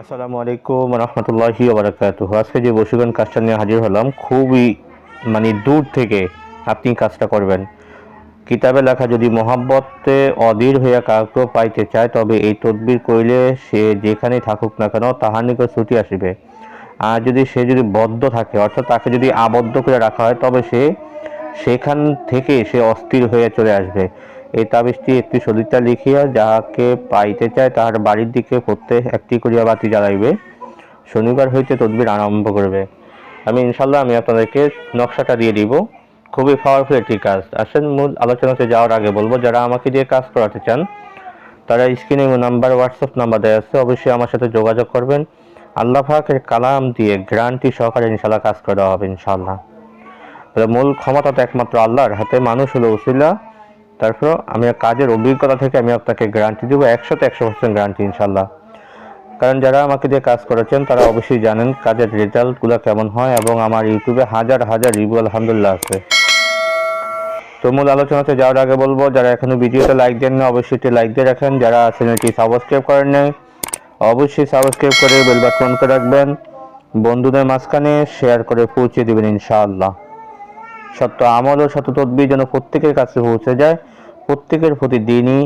আসসালামু আলাইকুম রহমতুল্লাহি ওয়া বারাকাতুহু। আজকে যে বশীকরণ কাজটা নিয়ে হাজির হলাম, খুবই দূর থেকে আপনি কাজটা করবেন। কিতাবে লেখা, যদি মোহাব্বতে অধীর হইয়া কাউকে পাইতে চায়, তবে এই তদবির করিলে সে যেখানেই থাকুক না কেন তাহার নিকট ছুটি আসিবে। আর সে যদি বদ্ধ থাকে, অর্থাৎ তাকে যদি আবদ্ধ করে রাখা হয়, তবে সেখান থেকে সে অস্থির হয়ে চলে আসবে। এই তাবিজটি একটি সলিতা লিখিয়া যাহাকে পাইতে চায় তাহার বাড়ির দিকে প্রত্যেক একটি করিয়া বাতি জ্বালাইবে। শনিবার হইতে তদবির আরম্ভ করবে। ইনশাল্লাহ আমি আপনাদেরকে নকশাটা দিয়ে দিব। খুবই পাওয়ারফুল একটি কাজ। আসেন মূল আলোচনাতে যাওয়ার আগে বলবো, যারা আমাকে দিয়ে কাজ করাতে চান তারা স্ক্রিনে নাম্বার, হোয়াটসঅ্যাপ নাম্বার দেওয়া আছে, অবশ্যই আমার সাথে যোগাযোগ করবেন। আল্লাহ পাকের কালাম দিয়ে গ্যারান্টি সহকারে ইনশাল্লাহ কাজ করে দেওয়া হবে ইনশাল্লাহ। মূল ক্ষমতা তো একমাত্র আল্লাহর হাতে, মানুষ হলো উসিলা। তারপর আমি কাজের অভিজ্ঞতা থেকে আমি আপনাকে গ্যারান্টি দেবো, 100% গ্যারান্টি ইনশাল্লাহ। কারণ যারা আমাকে দিয়ে কাজ করেছেন তারা অবশ্যই জানেন কাজের রেজাল্টগুলো কেমন হয়, এবং আমার ইউটিউবে হাজার হাজার রিভিউ আলহামদুলিল্লাহ আছে। তো মূল আলোচনাতে যাওয়ার আগে বলবো, যারা এখনো ভিডিওতে লাইক দেন না অবশ্যই একটি লাইক দিয়ে রাখেন। যারা চ্যানেলটি সাবস্ক্রাইব করেন নাই অবশ্যই সাবস্ক্রাইব করে বেল বাটন অন করে রাখবেন। বন্ধুদের মাঝখানে শেয়ার করে পৌঁছে দেবেন ইনশাআল্লাহ। সত্য আমল ও সত্য তদবির যেন প্রত্যেকের কাছে পৌঁছে যায়। প্রত্যেকের প্রতি দিনই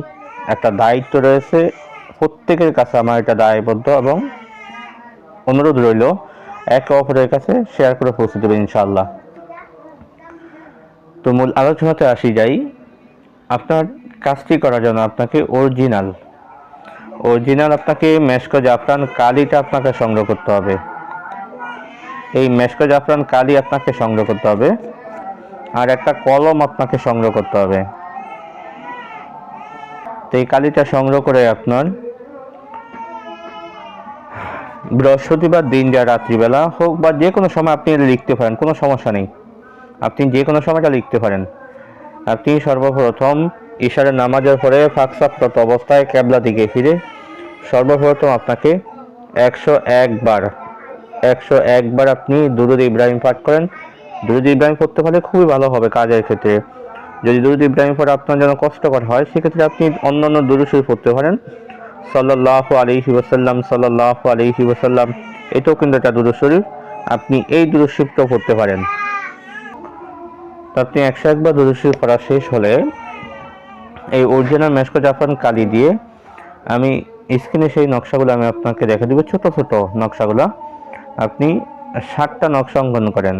একটা দায়িত্ব রয়েছে, প্রত্যেকের কাছে আমার এটা দায়বদ্ধ, এবং অনুরোধ রইল একে অপরের কাছে শেয়ার করে পৌঁছে দেবেন ইনশাআল্লাহ। তো মূল আলোচনাতে আসি যাই। আপনার কাজটি করার জন্য আপনাকে অরিজিনাল আপনাকে মেশকো জাফরান কালিটা আপনাকে সংগ্রহ করতে হবে। এই মেশকো জাফরান কালি আপনাকে সংগ্রহ করতে হবে, আর একটা কলম আপনাকে সংগ্রহ করতে হবে। তো এই কালিটা সংগ্রহ করে আপনার বৃহস্পতিবার দিন, যা রাত্রিবেলা হোক বা যে কোনো সময় আপনি লিখতে পারেন, কোনো সমস্যা নেই। আপনি যে কোনো সময়টা লিখতে পারেন। আপনি সর্বপ্রথম ইশারের নামাজের পরে ফাঁকসাপ্রত অবস্থায় কেবলা দিকে ফিরে সর্বপ্রথম আপনাকে 101 বার আপনি দুরূদ ইব্রাহিম পাঠ করেন। দুরূদ ইব্রাহিম পড়তে পারলে খুবই ভালো হবে কাজের ক্ষেত্রে। যদি দুরূদ ইব্রাহিম পড়ে আপনার জন্য কষ্টকর হয়, সেক্ষেত্রে আপনি অন্যান্য দুরূদ শরীফ পড়তে পারেন। সাল্লাল্লাহু আলাইহি ওয়াসাল্লাম, সাল্লাল্লাহু আলাইহি ওয়াসাল্লাম, এটাও কিন্তু একটা দুরূদ শরীফ। আপনি এই দুরূদ শরীফটাও পড়তে পারেন। তো আপনি 101 বার দুরূদ শরীফ পড়া শেষ হলে এই অরিজিনাল মেশকো জাফরান কালি দিয়ে আমি স্ক্রিনে সেই নকশাগুলো আমি আপনাকে দেখে দেবো, ছোট ছোট নকশাগুলো। আপনি 7টা নকশা অঙ্কন করেন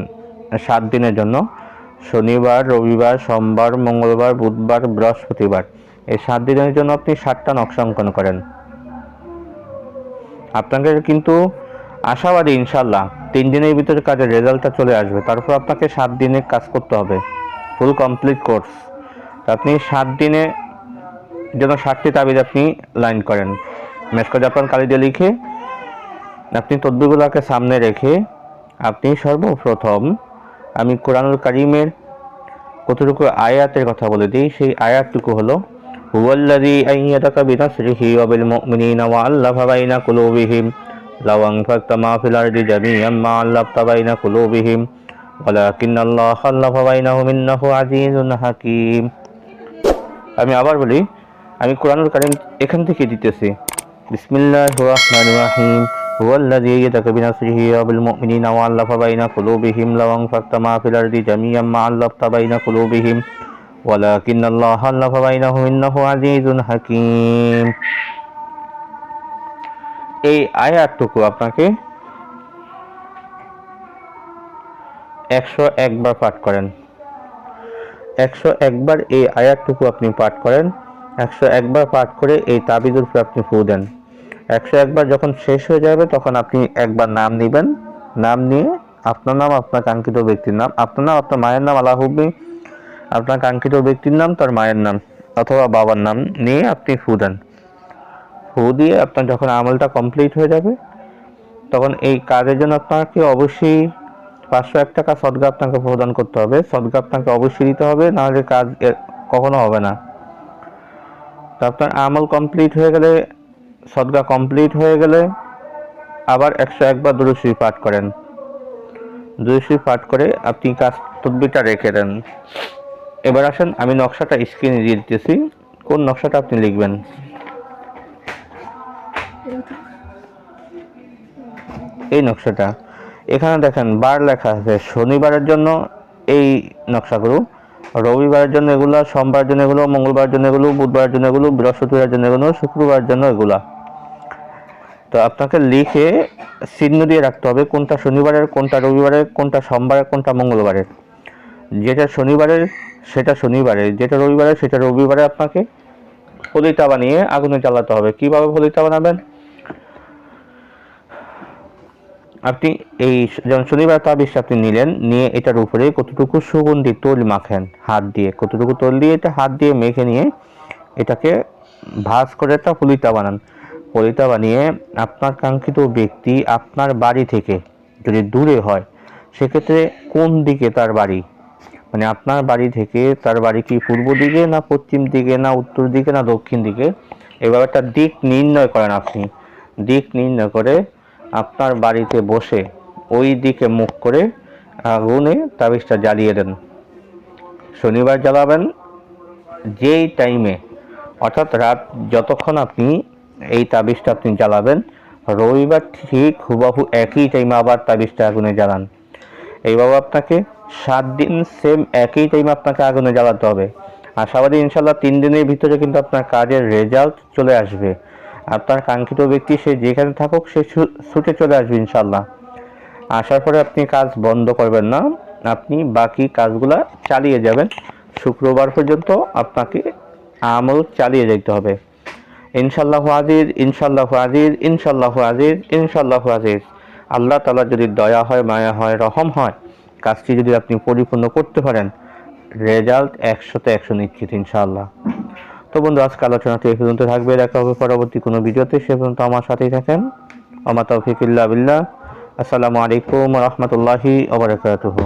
7 দিনের জন্য। শনিবার, রবিবার, সোমবার, মঙ্গলবার, বুধবার, বৃহস্পতিবার, এই 7 দিনের জন্য আপনি 7টা নকশা অঙ্কন করেন। আপনাকে কিন্তু আশাবাদী ইনশাল্লাহ 3 দিনের ভিতরে কাজের রেজাল্টটা চলে আসবে। তারপর আপনাকে 7 দিনে কাজ করতে হবে, ফুল কমপ্লিট কোর্স। আপনি 7 দিনে যেন 7টি তাবিজ আপনি লাইন করেন মেশকো জাফরান কালি দিয়ে লিখে। আপনি তদবিরগুলোকে সামনে রেখে আপনি সর্বপ্রথম, আমি কোরআনুল কারীমের কতটুকু আয়াতের কথা বলে দিই। সেই আয়াতটুকু হলো, হুয়াল্লাযী আইয়াদাকা বিনাসরিহি ওয়া বিল মুমিনিনা ওয়া আল্লাফা বাইনা কুলুবিহিম লাও আনফাকতা মা ফিল আরদি জামিআন মা আল্লাফতা বাইনা কুলুবিহিম ওয়ালাকিন্নাল্লাহা আল্লাফা বাইনাহুম ইন্নাহু আজিজুন হাকীম। আমি আবার বলি, আমি কোরআনুল কারীম এখান থেকে দিতেছি। বিসমিল্লাহির রাহমানির রাহিম। হুয়াল্লাযী আইয়াদাকা বিনাসরিহি ওয়া বিল মুমিনিনা ওয়া আল্লাফা বাইনা কুলুবিহিম লাও আনফাকতা মা ফিল আরদি জামিআন মা আল্লাফতা বাইনা কুলুবিহিম ওয়ালাকিন্নাল্লাহা আল্লাফা বাইনাহুম ইন্নাহু আজিজুন হাকীম। এই আয়াতটুকু আপনাকে 101 বার পাঠ করেন। 101 বার এই আয়াতটুকু আপনি পাঠ করেন। 101 বার পাঠ করে এই তাবিজের উপরে আপনি ফু দেন। 101 বার যখন শেষ হয়ে যাবে তখন আপনি একবার নাম নেবেন। নাম নিয়ে আপনার নাম, আপনার কাঙ্ক্ষিত ব্যক্তির নাম, আপনার নাম, আপনার মায়ের নাম, আল্লাহ হুব্বি, আপনার কাঙ্ক্ষিত ব্যক্তির নাম, তার মায়ের নাম অথবা বাবার নাম নিয়ে আপনি ফু দেন। ফু দিয়ে আপনার যখন আমলটা কমপ্লিট হয়ে যাবে, তখন এই কাজের জন্য আপনাকে অবশ্যই 501 টাকা সদকা আপনাকে প্রদান করতে হবে। সদকা আপনাকে অবশ্যই দিতে হবে, নাহলে কাজ কখনো হবে না। তো আপনার আমল কমপ্লিট হয়ে গেলে, সদকা কমপ্লিট হয়ে গেলে আবার 101 বার দুরূদ শরীফ পাঠ করেন। দুরূদ শরীফ পাঠ করে আপনি কাজ তদবিরটা রেখে দেন। এবার আসেন, আমি নকশাটা স্ক্রিনে দিয়ে দিতেছি, কোন নকশাটা আপনি লিখবেন। এই নকশাটা এখানে দেখেন বার লেখা আছে, শনিবারের জন্য এই নকশাগুলো, রবিবারের জন্য এগুলো, সোমবারের জন্য এগুলো, মঙ্গলবারের জন্য এগুলো, বুধবারের জন্য এগুলো, বৃহস্পতিবারের জন্য এগুলো, শুক্রবারের জন্য এগুলা। তো আপনাকে লিখে চিহ্ন দিয়ে রাখতে হবে কোনটা শনিবারের, কোনটা রবিবারের, কোনটা সোমবারের, কোনটা মঙ্গলবারের। যেটা শনিবারের সেটা শনিবারের, যেটা রবিবারের সেটা রবিবারে আপনাকে ফলিতা বানিয়ে আগুনে জ্বালাতে হবে। কিভাবে ফলিতা বানাবেন? আপনি এই যেমন শনিবার তাবিজটা আপনি নিলেন, নিয়ে এটার উপরে কতটুকু সুগন্ধি তৈল মাখেন হাত দিয়ে, কতটুকু তৈল দিয়ে এটা হাত দিয়ে মেখে নিয়ে এটাকে ভাঁজ করে একটা ফলিতা বানান। ফলিতা বানিয়ে আপনার কাঙ্ক্ষিত ব্যক্তি আপনার বাড়ি থেকে যদি দূরে হয়, সেক্ষেত্রে কোন দিকে তার বাড়ি, মানে আপনার বাড়ি থেকে তার বাড়ি কি পূর্ব দিকে না পশ্চিম দিকে না উত্তর দিকে না দক্ষিণ দিকে, এভাবে একটা দিক নির্ণয় করেন। আপনি দিক নির্ণয় করে আপনার বাড়িতে বসে ওই দিকে মুখ করে আগুনে তাবিজটা জ্বালিয়ে দেন। শনিবার জ্বালাবেন যেই টাইমে, অর্থাৎ রাত যতক্ষণ আপনি এই তাবিজটা আপনি জ্বালাবেন, রবিবার ঠিক হুবাহু একই টাইমে আবার তাবিজটা আগুনে জ্বালান। এইভাবে আপনাকে 7 দিন সেম একই টাইমে আপনাকে আগুনে জ্বালাতে হবে। আশাবাদী ইনশাল্লাহ 3 দিনের ভিতরে কিন্তু আপনার কাজের রেজাল্ট চলে আসবে। আপনার কাঙ্ক্ষিত ব্যক্তি সে যেখানে থাকুক সে ছুটে চলে আসবে ইনশাল্লাহ। আসার পরে আপনি কাজ বন্ধ করবেন না, আপনি বাকি কাজগুলা চালিয়ে যাবেন। শুক্রবার পর্যন্ত আপনাকে আমল চালিয়ে যেতে হবে। ইনশাল্লাহ আজিজ, ইনশাল্লাহ আজিজ, ইনশাল্লাহ আজিজ, ইনশাল্লাহ আজিজ। আল্লাহ তাআলা যদি দয়া হয়, মায়া হয়, রহম হয়, কাজটি যদি আপনি পরিপূর্ণ করতে পারেন, রেজাল্ট 100তে 100 নিশ্চিত ইনশাআল্লাহ। তো বন্ধু, আজকে আলোচনাটি এই পর্যন্ত থাকবে। দেখা হবে পরবর্তী কোনো ভিডিওতে। সে পর্যন্ত আমার সাথেই থাকেন। আমা তাওফিক ইল্লা বিল্লাহ। আসসালামু আলাইকুম ওয়া রাহমাতুল্লাহি ওয়া বারাকাতুহু।